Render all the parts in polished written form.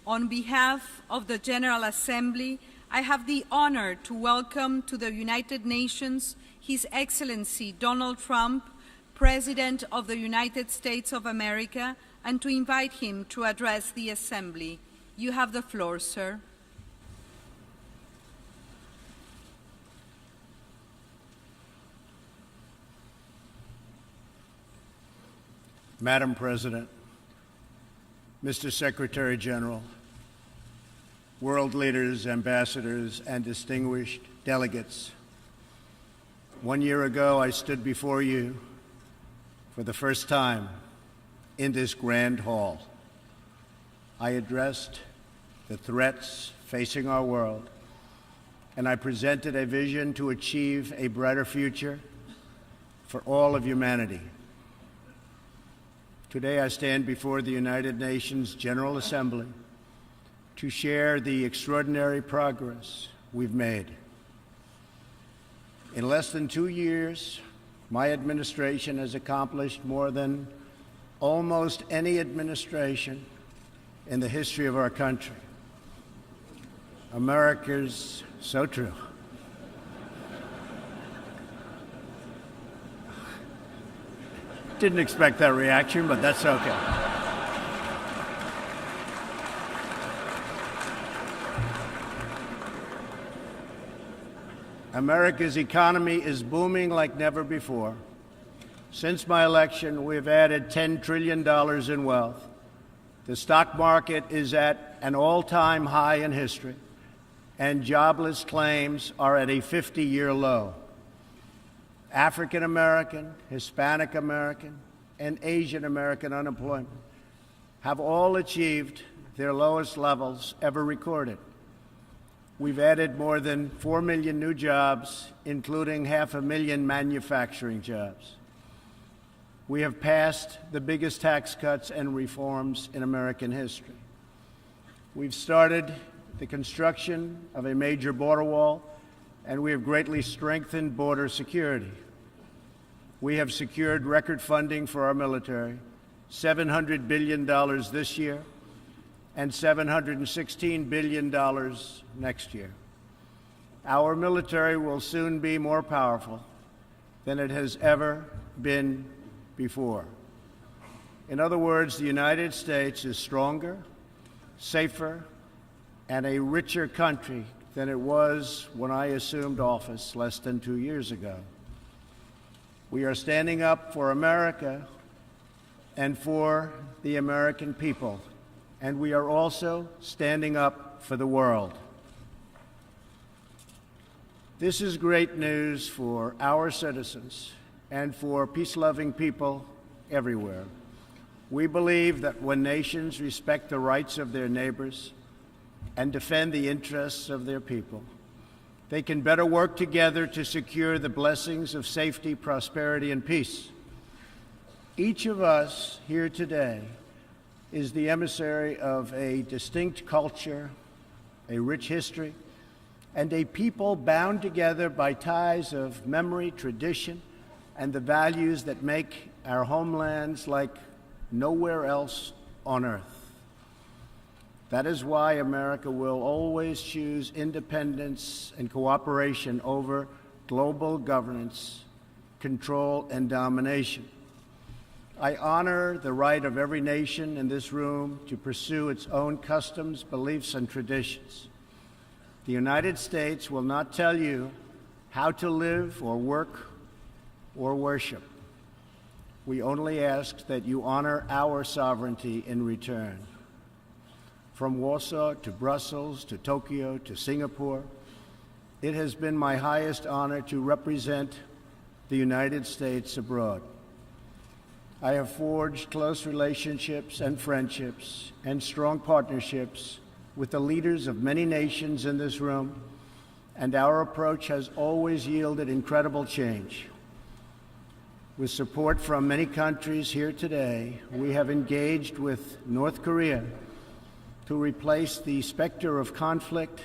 On behalf of the General Assembly, I have the honor to welcome to the United Nations His Excellency Donald Trump, President of the United States of America, and to invite him to address the Assembly. You have the floor, sir. Madam President, Mr. Secretary General, world leaders, ambassadors, and distinguished delegates, 1 year ago I stood before you for the first time in this grand hall. I addressed the threats facing our world, and I presented a vision to achieve a brighter future for all of humanity. Today I stand before the United Nations General Assembly to share the extraordinary progress we've made. In less than 2 years, my administration has accomplished more than almost any administration in the history of our country. America's so true. Didn't expect that reaction, but that's okay. America's economy is booming like never before. Since my election, we've added $10 trillion in wealth. The stock market is at an all-time high in history, and jobless claims are at a 50-year low. African American, Hispanic American, and Asian American unemployment have all achieved their lowest levels ever recorded. We've added more than 4 million new jobs, including 500,000 manufacturing jobs. We have passed the biggest tax cuts and reforms in American history. We've started the construction of a major border wall, and we have greatly strengthened border security. We have secured record funding for our military, $700 billion this year and $716 billion next year. Our military will soon be more powerful than it has ever been before. In other words, the United States is stronger, safer, and a richer country than it was when I assumed office less than 2 years ago. We are standing up for America and for the American people, and we are also standing up for the world. This is great news for our citizens and for peace-loving people everywhere. We believe that when nations respect the rights of their neighbors and defend the interests of their people, they can better work together to secure the blessings of safety, prosperity, and peace. Each of us here today is the emissary of a distinct culture, a rich history, and a people bound together by ties of memory, tradition, and the values that make our homelands like nowhere else on earth. That is why America will always choose independence and cooperation over global governance, control, and domination. I honor the right of every nation in this room to pursue its own customs, beliefs, and traditions. The United States will not tell you how to live or work or worship. We only ask that you honor our sovereignty in return. From Warsaw to Brussels to Tokyo to Singapore, it has been my highest honor to represent the United States abroad. I have forged close relationships and friendships and strong partnerships with the leaders of many nations in this room, and our approach has always yielded incredible change. With support from many countries here today, we have engaged with North Korea to replace the specter of conflict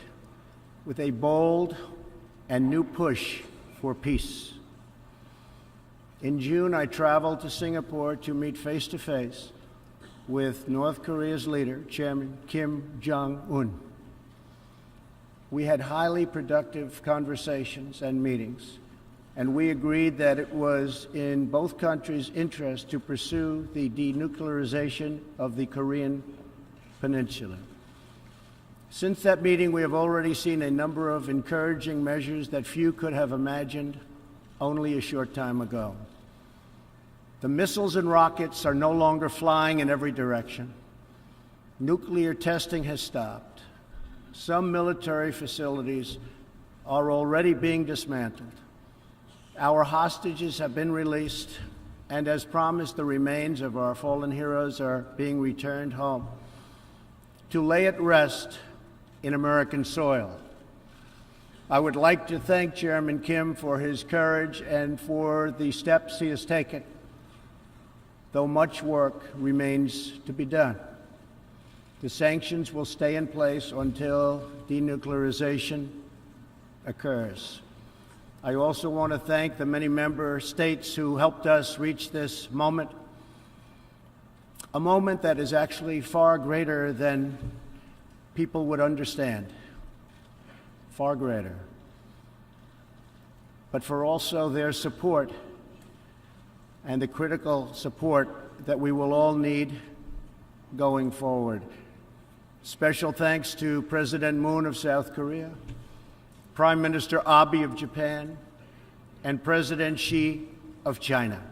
with a bold and new push for peace. In June, I traveled to Singapore to meet face-to-face with North Korea's leader, Chairman Kim Jong-un. We had highly productive conversations and meetings, and we agreed that it was in both countries' interest to pursue the denuclearization of the Korean Peninsula. Since that meeting, we have already seen a number of encouraging measures that few could have imagined only a short time ago. The missiles and rockets are no longer flying in every direction. Nuclear testing has stopped. Some military facilities are already being dismantled. Our hostages have been released, and as promised, the remains of our fallen heroes are being returned home to lay at rest in American soil. I would like to thank Chairman Kim for his courage and for the steps he has taken, though much work remains to be done. The sanctions will stay in place until denuclearization occurs. I also want to thank the many member states who helped us reach this moment, a moment that is actually far greater than people would understand, far greater, but for also their support and the critical support that we will all need going forward. Special thanks to President Moon of South Korea, Prime Minister Abe of Japan, and President Xi of China.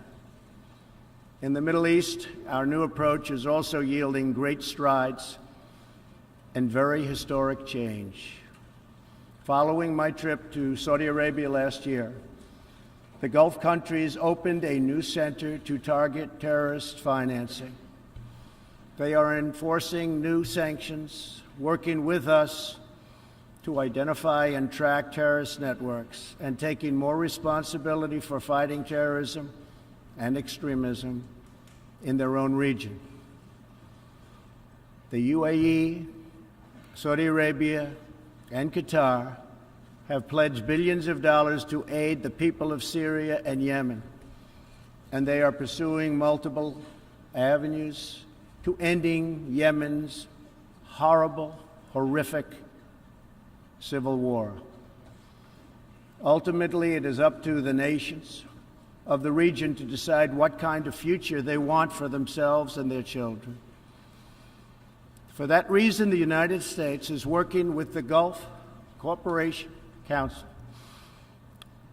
In the Middle East, our new approach is also yielding great strides and very historic change. Following my trip to Saudi Arabia last year, the Gulf countries opened a new center to target terrorist financing. They are enforcing new sanctions, working with us to identify and track terrorist networks, and taking more responsibility for fighting terrorism and extremism in their own region. The UAE, Saudi Arabia, and Qatar have pledged billions of dollars to aid the people of Syria and Yemen, and they are pursuing multiple avenues to ending Yemen's horrible, horrific civil war. Ultimately, it is up to the nations of the region to decide what kind of future they want for themselves and their children. For that reason, the United States is working with the Gulf Cooperation Council,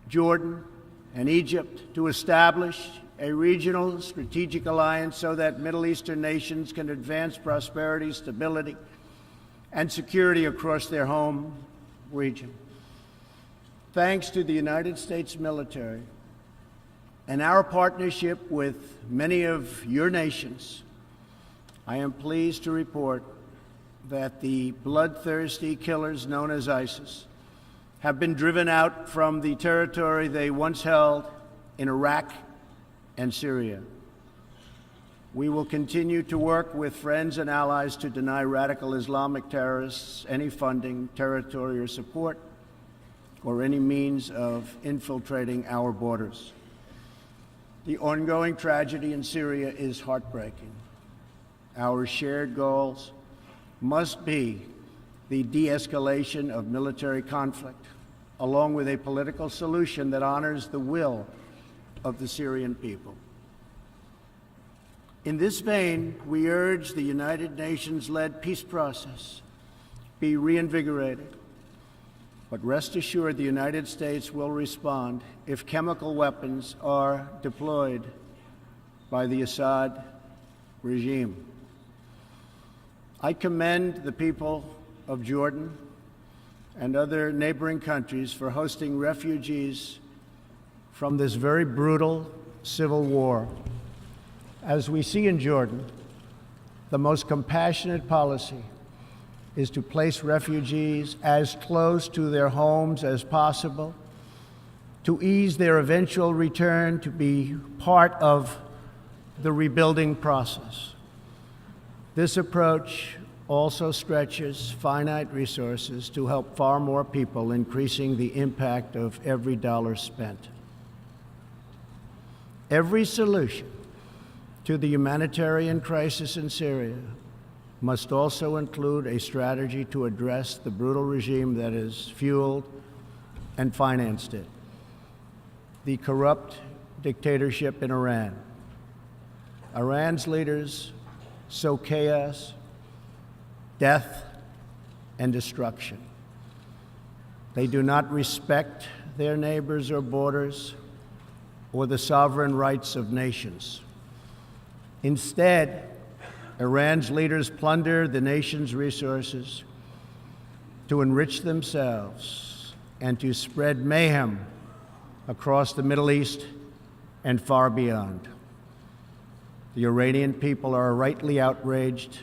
Jordan, and Egypt to establish a regional strategic alliance so that Middle Eastern nations can advance prosperity, stability, and security across their home region. Thanks to the United States military and our partnership with many of your nations, I am pleased to report that the bloodthirsty killers known as ISIS have been driven out from the territory they once held in Iraq and Syria. We will continue to work with friends and allies to deny radical Islamic terrorists any funding, territory, or support, or any means of infiltrating our borders. The ongoing tragedy in Syria is heartbreaking. Our shared goals must be the de-escalation of military conflict, along with a political solution that honors the will of the Syrian people. In this vein, we urge the United Nations-led peace process be reinvigorated. But rest assured, the United States will respond if chemical weapons are deployed by the Assad regime. I commend the people of Jordan and other neighboring countries for hosting refugees from this very brutal civil war. As we see in Jordan, the most compassionate policy is to place refugees as close to their homes as possible, to ease their eventual return to be part of the rebuilding process. This approach also stretches finite resources to help far more people, increasing the impact of every dollar spent. Every solution to the humanitarian crisis in Syria must also include a strategy to address the brutal regime that has fueled and financed it, the corrupt dictatorship in Iran. Iran's leaders sow chaos, death, and destruction. They do not respect their neighbors or borders or the sovereign rights of nations. Instead, Iran's leaders plunder the nation's resources to enrich themselves and to spread mayhem across the Middle East and far beyond. The Iranian people are rightly outraged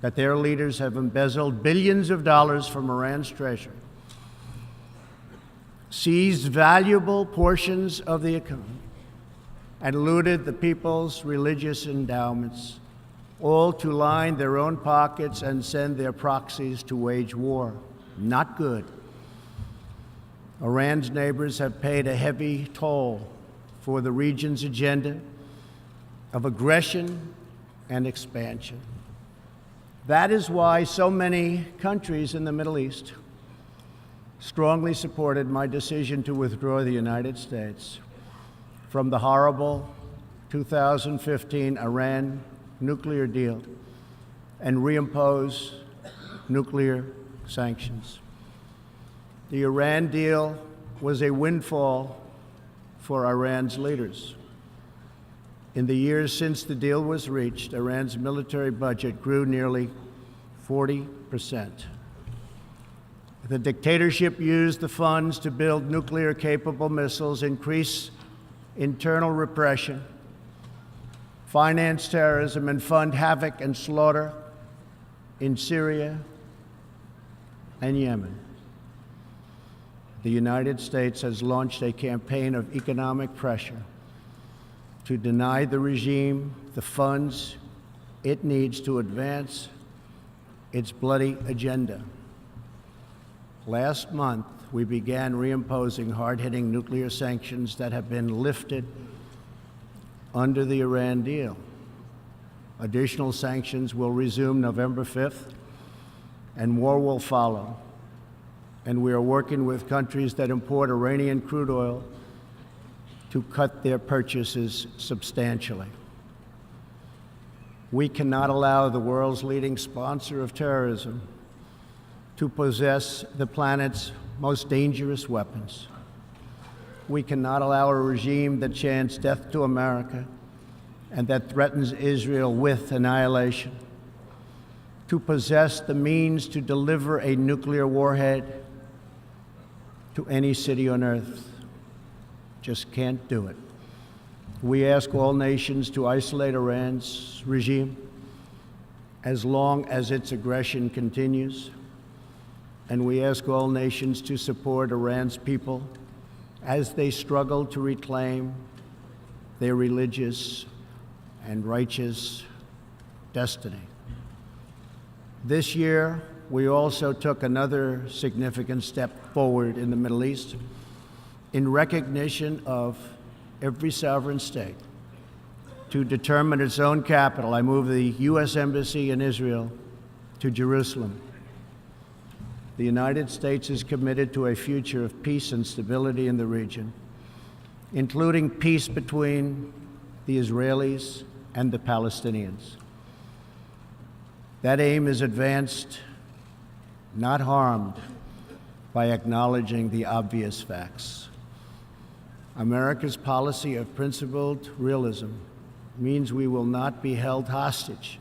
that their leaders have embezzled billions of dollars from Iran's treasury, seized valuable portions of the economy, and looted the people's religious endowments, all to line their own pockets and send their proxies to wage war. Not good. Iran's neighbors have paid a heavy toll for the region's agenda of aggression and expansion. That is why so many countries in the Middle East strongly supported my decision to withdraw the United States from the horrible 2015 Iran nuclear deal and reimpose nuclear sanctions. The Iran deal was a windfall for Iran's leaders. In the years since the deal was reached, Iran's military budget grew nearly 40%. The dictatorship used the funds to build nuclear-capable missiles, increase internal repression, finance terrorism, and fund havoc and slaughter in Syria and Yemen. The United States has launched a campaign of economic pressure to deny the regime the funds it needs to advance its bloody agenda. Last month, we began reimposing hard-hitting nuclear sanctions that have been lifted under the Iran deal. Additional sanctions will resume November 5th, and more will follow. And we are working with countries that import Iranian crude oil to cut their purchases substantially. We cannot allow the world's leading sponsor of terrorism to possess the planet's most dangerous weapons. We cannot allow a regime that chants death to America and that threatens Israel with annihilation to possess the means to deliver a nuclear warhead to any city on earth. Just can't do it. We ask all nations to isolate Iran's regime as long as its aggression continues. And we ask all nations to support Iran's people as they struggle to reclaim their religious and righteous destiny. This year, we also took another significant step forward in the Middle East in recognition of every sovereign state to determine its own capital. I moved the U.S. Embassy in Israel to Jerusalem. The United States is committed to a future of peace and stability in the region, including peace between the Israelis and the Palestinians. That aim is advanced, not harmed, by acknowledging the obvious facts. America's policy of principled realism means we will not be held hostage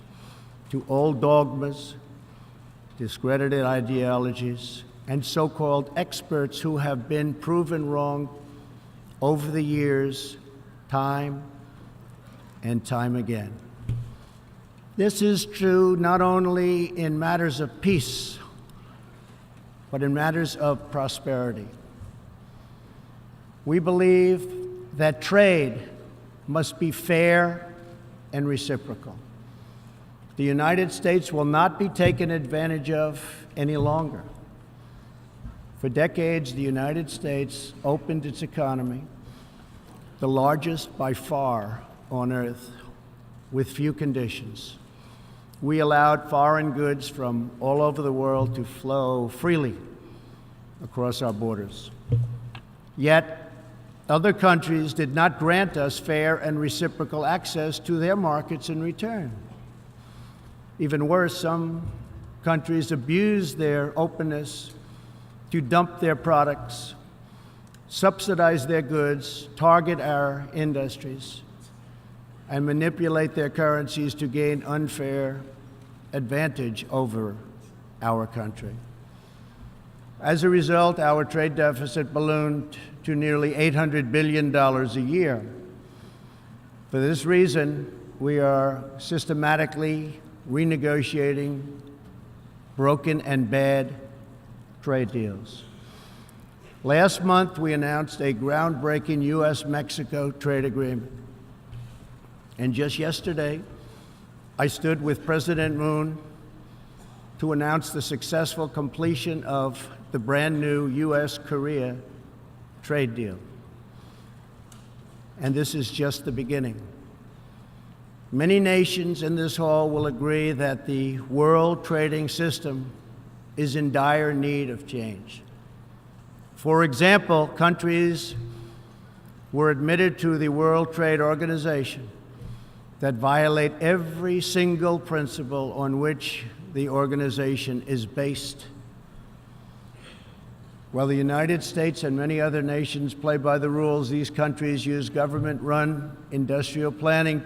to old dogmas, discredited ideologies, and so-called experts who have been proven wrong over the years, time and time again. This is true not only in matters of peace, but in matters of prosperity. We believe that trade must be fair and reciprocal. The United States will not be taken advantage of any longer. For decades, the United States opened its economy, the largest by far on earth, with few conditions. We allowed foreign goods from all over the world to flow freely across our borders. Yet, other countries did not grant us fair and reciprocal access to their markets in return. Even worse, some countries abused their openness to dump their products, subsidize their goods, target our industries, and manipulate their currencies to gain unfair advantage over our country. As a result, our trade deficit ballooned to nearly $800 billion a year. For this reason, we are systematically renegotiating broken and bad trade deals. Last month, we announced a groundbreaking U.S.-Mexico trade agreement. And just yesterday, I stood with President Moon to announce the successful completion of the brand new U.S.-Korea trade deal. And this is just the beginning. Many nations in this hall will agree that the world trading system is in dire need of change. For example, countries were admitted to the World Trade Organization that violate every single principle on which the organization is based. While the United States and many other nations play by the rules, these countries use government-run industrial planning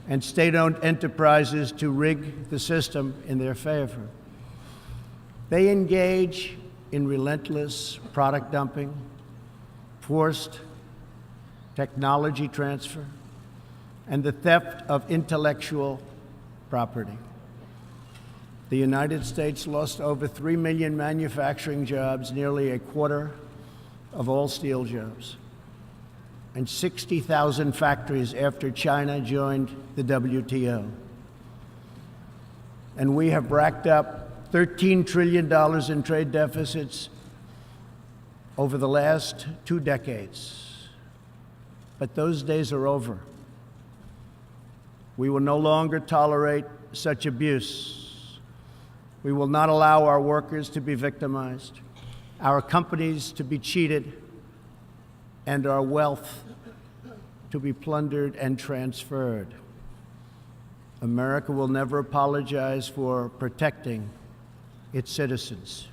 and state-owned enterprises to rig the system in their favor. They engage in relentless product dumping, forced technology transfer, and the theft of intellectual property. The United States lost over 3 million manufacturing jobs, nearly a quarter of all steel jobs, and 60,000 factories after China joined the WTO. And we have racked up $13 trillion in trade deficits over the last 2 decades. But those days are over. We will no longer tolerate such abuse. We will not allow our workers to be victimized, our companies to be cheated, and our wealth to be plundered and transferred. America will never apologize for protecting its citizens.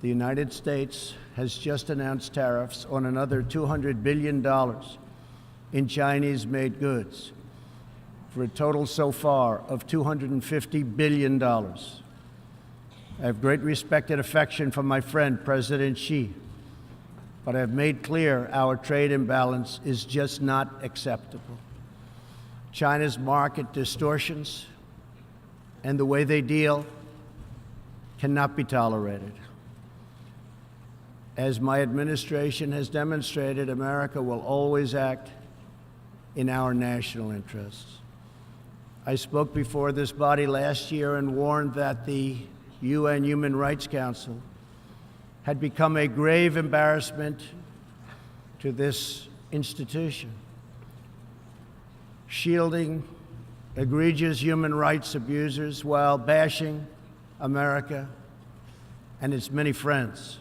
The United States has just announced tariffs on another $200 billion in Chinese-made goods, for a total so far of $250 billion. I have great respect and affection for my friend, President Xi, but I have made clear our trade imbalance is just not acceptable. China's market distortions and the way they deal cannot be tolerated. As my administration has demonstrated, America will always act in our national interests. I spoke before this body last year and warned that the UN Human Rights Council had become a grave embarrassment to this institution, shielding egregious human rights abusers while bashing America and its many friends.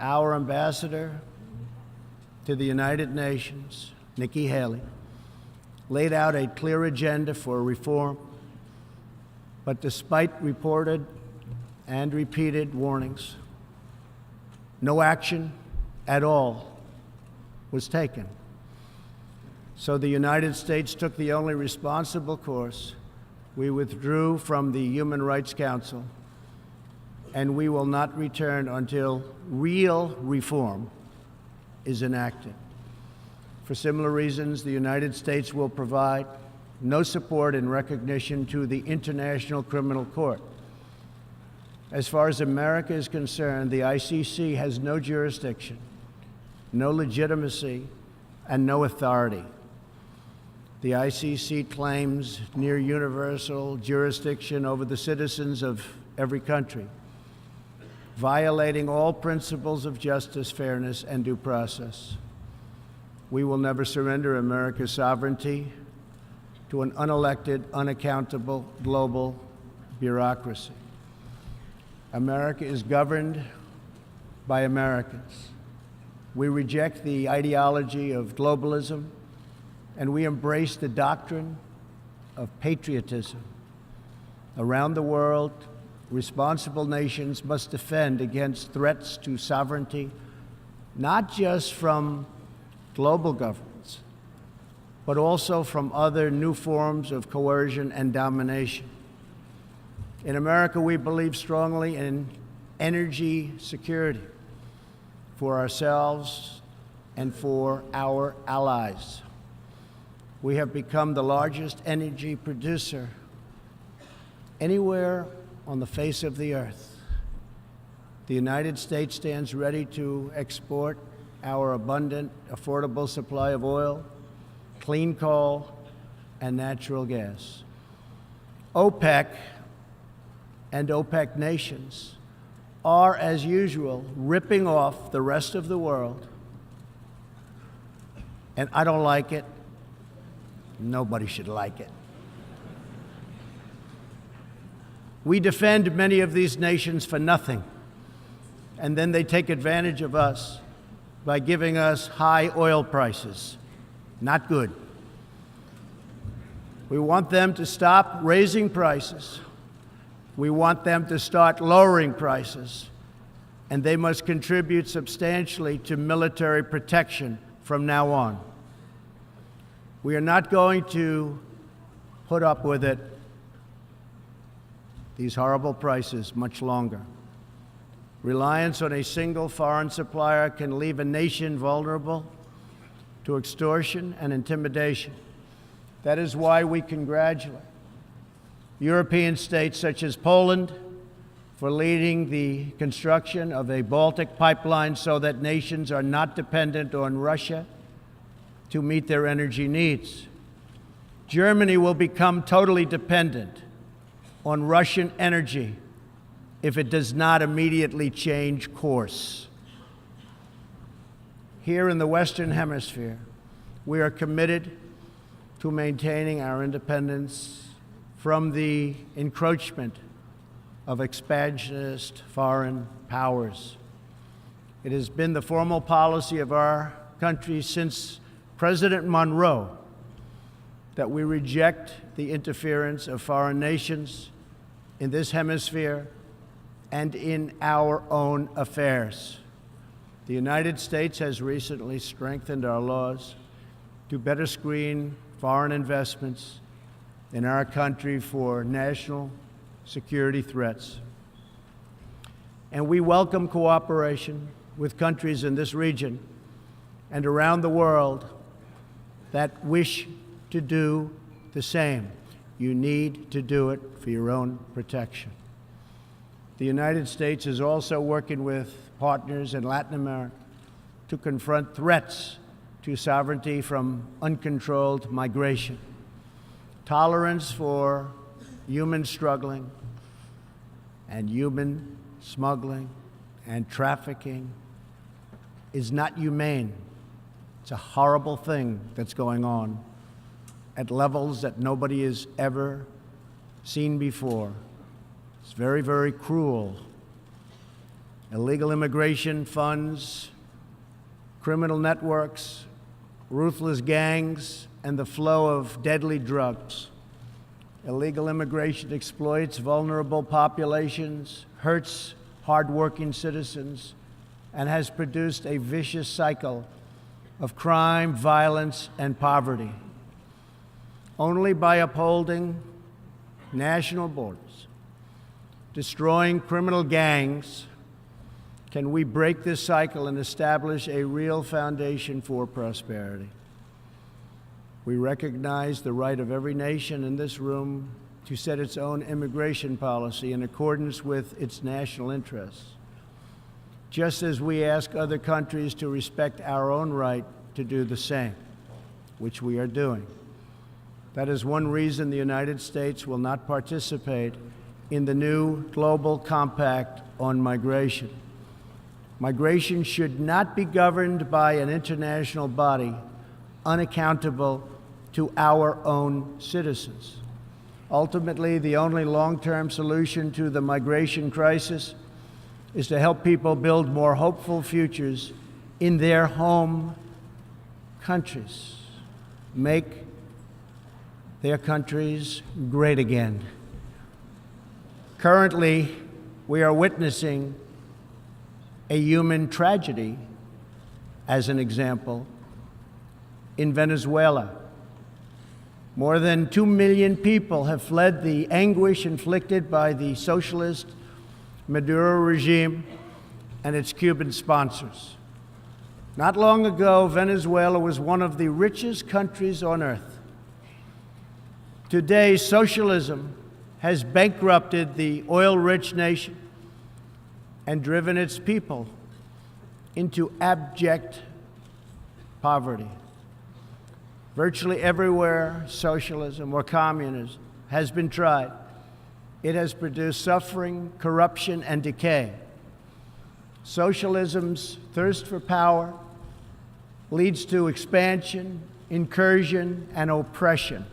Our ambassador to the United Nations, Nikki Haley, laid out a clear agenda for reform, but despite reported and repeated warnings, no action at all was taken. So the United States took the only responsible course. We withdrew from the Human Rights Council, and we will not return until real reform is enacted. For similar reasons, the United States will provide no support in recognition to the International Criminal Court. As far as America is concerned, the ICC has no jurisdiction, no legitimacy, and no authority. The ICC claims near universal jurisdiction over the citizens of every country, violating all principles of justice, fairness, and due process. We will never surrender America's sovereignty to an unelected, unaccountable global bureaucracy. America is governed by Americans. We reject the ideology of globalism, and we embrace the doctrine of patriotism. Around the world, responsible nations must defend against threats to sovereignty, not just from global governments, but also from other new forms of coercion and domination. In America, we believe strongly in energy security for ourselves and for our allies. We have become the largest energy producer anywhere on the face of the earth. The United States stands ready to export our abundant, affordable supply of oil, clean coal, and natural gas. OPEC and OPEC nations are, as usual, ripping off the rest of the world. And I don't like it. Nobody should like it. We defend many of these nations for nothing, and then they take advantage of us by giving us high oil prices. Not good. We want them to stop raising prices. We want them to start lowering prices, and they must contribute substantially to military protection from now on. We are not going to put up with it, these horrible prices, much longer. Reliance on a single foreign supplier can leave a nation vulnerable to extortion and intimidation. That is why we congratulate European states such as Poland for leading the construction of a Baltic pipeline so that nations are not dependent on Russia to meet their energy needs. Germany will become totally dependent on Russian energy if it does not immediately change course. Here in the Western Hemisphere, we are committed to maintaining our independence from the encroachment of expansionist foreign powers. It has been the formal policy of our country since President Monroe that we reject the interference of foreign nations in this hemisphere and in our own affairs. The United States has recently strengthened our laws to better screen foreign investments in our country for national security threats. And we welcome cooperation with countries in this region and around the world that wish to do the same. You need to do it for your own protection. The United States is also working with partners in Latin America to confront threats to sovereignty from uncontrolled migration. Tolerance for human struggling and human smuggling and trafficking is not humane. It's a horrible thing that's going on at levels that nobody has ever seen before. It's very, very cruel. Illegal immigration funds criminal networks, ruthless gangs, and the flow of deadly drugs. Illegal immigration exploits vulnerable populations, hurts hardworking citizens, and has produced a vicious cycle of crime, violence, and poverty. Only by upholding national borders, destroying criminal gangs, can we break this cycle and establish a real foundation for prosperity. We recognize the right of every nation in this room to set its own immigration policy in accordance with its national interests, just as we ask other countries to respect our own right to do the same, which we are doing. That is one reason the United States will not participate in the new global compact on migration. Migration should not be governed by an international body unaccountable to our own citizens. Ultimately, the only long-term solution to the migration crisis is to help people build more hopeful futures in their home countries, make their countries great again. Currently, we are witnessing a human tragedy, as an example, in Venezuela. More than 2 million people have fled the anguish inflicted by the socialist Maduro regime and its Cuban sponsors. Not long ago, Venezuela was one of the richest countries on earth. Today, socialism has bankrupted the oil-rich nation and driven its people into abject poverty. Virtually everywhere socialism or communism has been tried, it has produced suffering, corruption, and decay. Socialism's thirst for power leads to expansion, incursion, and oppression.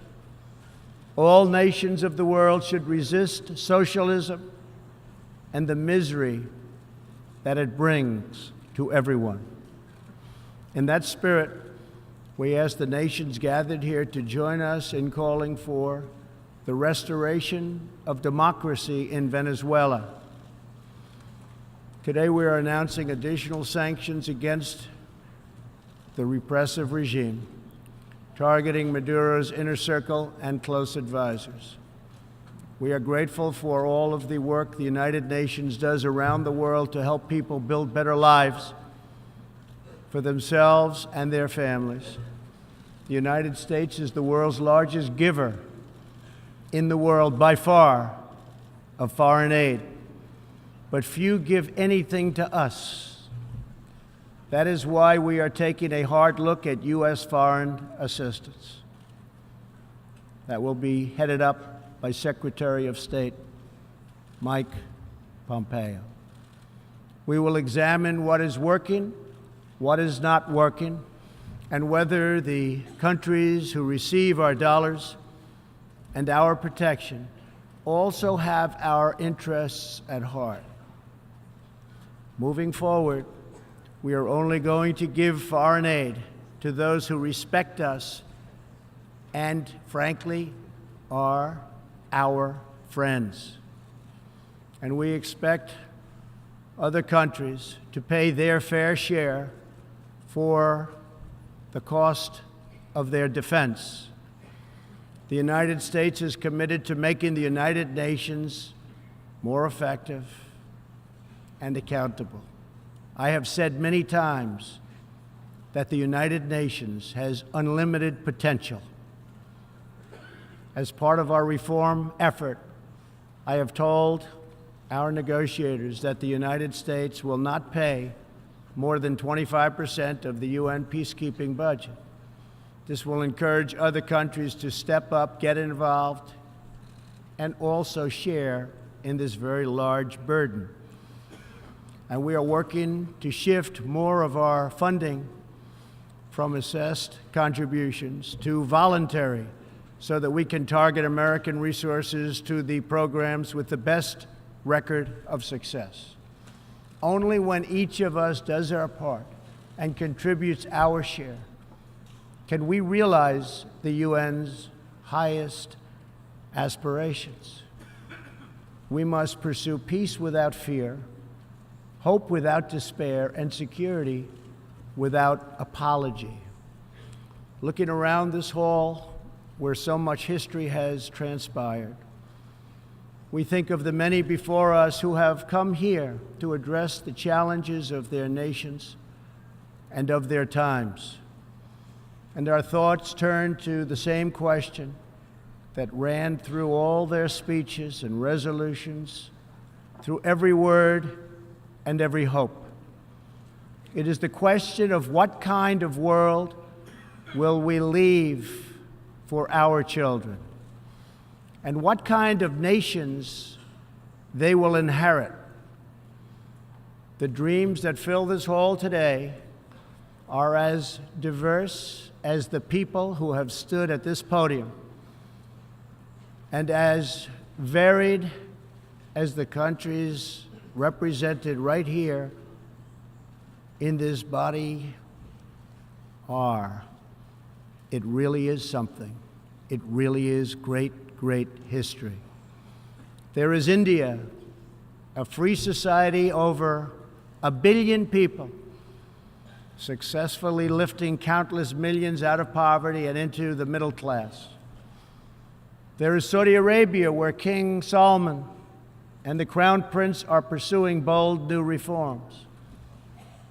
All nations of the world should resist socialism and the misery that it brings to everyone. In that spirit, we ask the nations gathered here to join us in calling for the restoration of democracy in Venezuela. Today, we are announcing additional sanctions against the repressive regime, targeting Maduro's inner circle and close advisors. We are grateful for all of the work the United Nations does around the world to help people build better lives for themselves and their families. The United States is the world's largest giver in the world by far of foreign aid, but few give anything to us. That is why we are taking a hard look at U.S. foreign assistance. That will be headed up by Secretary of State Mike Pompeo. We will examine what is working, what is not working, and whether the countries who receive our dollars and our protection also have our interests at heart. Moving forward, we are only going to give foreign aid to those who respect us and, frankly, are our friends. And we expect other countries to pay their fair share for the cost of their defense. The United States is committed to making the United Nations more effective and accountable. I have said many times that the United Nations has unlimited potential. As part of our reform effort, I have told our negotiators that the United States will not pay more than 25% of the UN peacekeeping budget. This will encourage other countries to step up, get involved, and also share in this very large burden. And we are working to shift more of our funding from assessed contributions to voluntary, so that we can target American resources to the programs with the best record of success. Only when each of us does our part and contributes our share can we realize the UN's highest aspirations. We must pursue peace without fear, hope without despair, and security without apology. Looking around this hall, where so much history has transpired, we think of the many before us who have come here to address the challenges of their nations and of their times. And our thoughts turn to the same question that ran through all their speeches and resolutions, through every word and every hope. It is the question of what kind of world will we leave for our children, and what kind of nations they will inherit. The dreams that fill this hall today are as diverse as the people who have stood at this podium, and as varied as the countries represented right here in this body are, it really is something. It really is great, great history. There is India, a free society, over 1 billion people, successfully lifting countless millions out of poverty and into the middle class. There is Saudi Arabia, where King Salman and the Crown Prince are pursuing bold new reforms.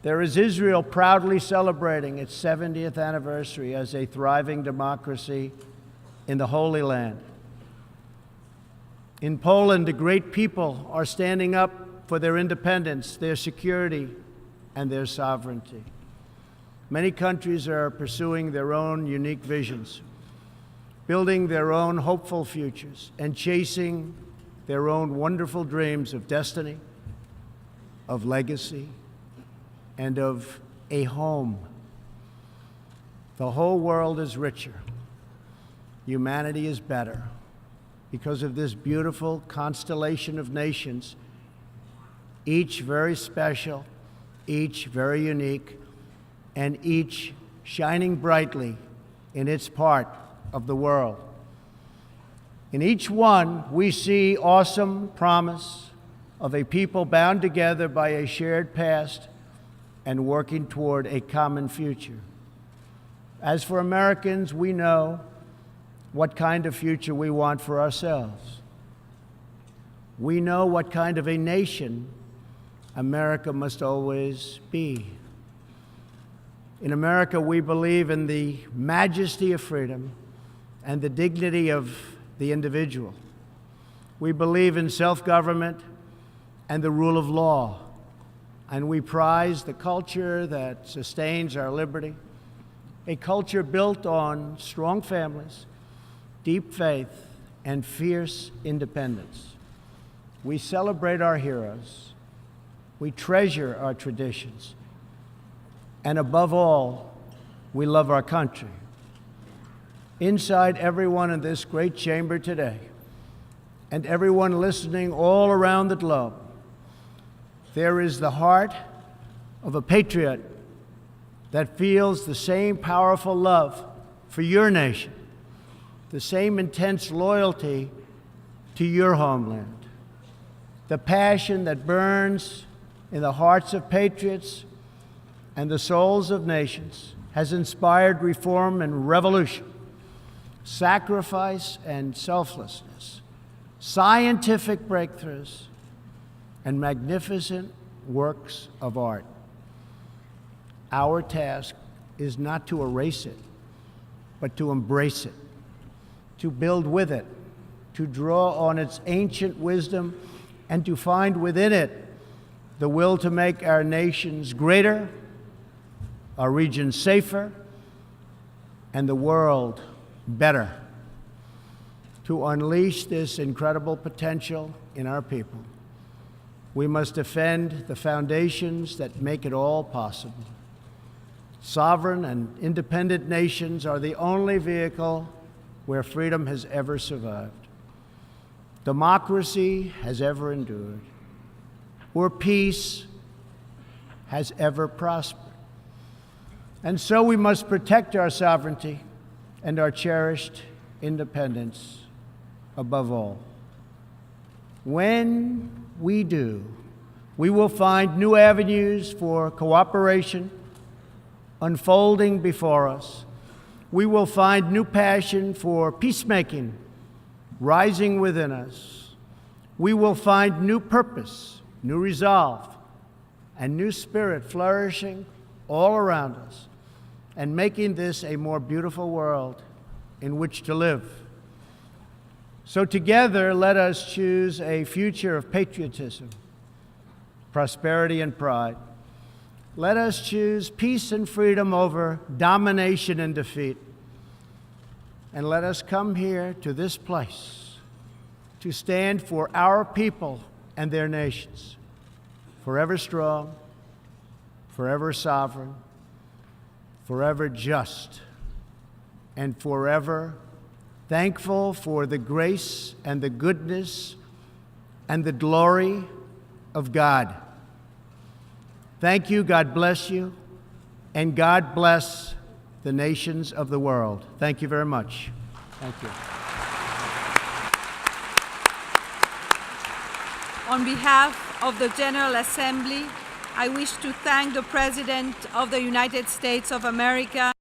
There is Israel, proudly celebrating its 70th anniversary as a thriving democracy in the Holy Land. In Poland, the great people are standing up for their independence, their security, and their sovereignty. Many countries are pursuing their own unique visions, building their own hopeful futures, and chasing their own wonderful dreams of destiny, of legacy, and of a home. The whole world is richer. Humanity is better because of this beautiful constellation of nations, each very special, each very unique, and each shining brightly in its part of the world. In each one, we see awesome promise of a people bound together by a shared past and working toward a common future. As for Americans, we know what kind of future we want for ourselves. We know what kind of a nation America must always be. In America, we believe in the majesty of freedom and the dignity of the individual. We believe in self-government and the rule of law, and we prize the culture that sustains our liberty, a culture built on strong families, deep faith, and fierce independence. We celebrate our heroes. We treasure our traditions. And above all, we love our country. Inside everyone in this great chamber today, and everyone listening all around the globe, there is the heart of a patriot that feels the same powerful love for your nation, the same intense loyalty to your homeland. The passion that burns in the hearts of patriots and the souls of nations has inspired reform and revolution, sacrifice and selflessness, scientific breakthroughs, and magnificent works of art. Our task is not to erase it, but to embrace it, to build with it, to draw on its ancient wisdom, and to find within it the will to make our nations greater, our region safer, and the world better. To unleash this incredible potential in our people, we must defend the foundations that make it all possible. Sovereign and independent nations are the only vehicle where freedom has ever survived, democracy has ever endured, or peace has ever prospered. And so we must protect our sovereignty and our cherished independence above all. When we do, we will find new avenues for cooperation unfolding before us. We will find new passion for peacemaking rising within us. We will find new purpose, new resolve, and new spirit flourishing all around us, and making this a more beautiful world in which to live. So together, let us choose a future of patriotism, prosperity, and pride. Let us choose peace and freedom over domination and defeat. And let us come here to this place to stand for our people and their nations, forever strong, forever sovereign, forever just, and forever, thankful for the grace and the goodness and the glory of God. Thank you, God bless you, and God bless the nations of the world. Thank you very much. Thank you. On behalf of the General Assembly, I wish to thank the President of the United States of America,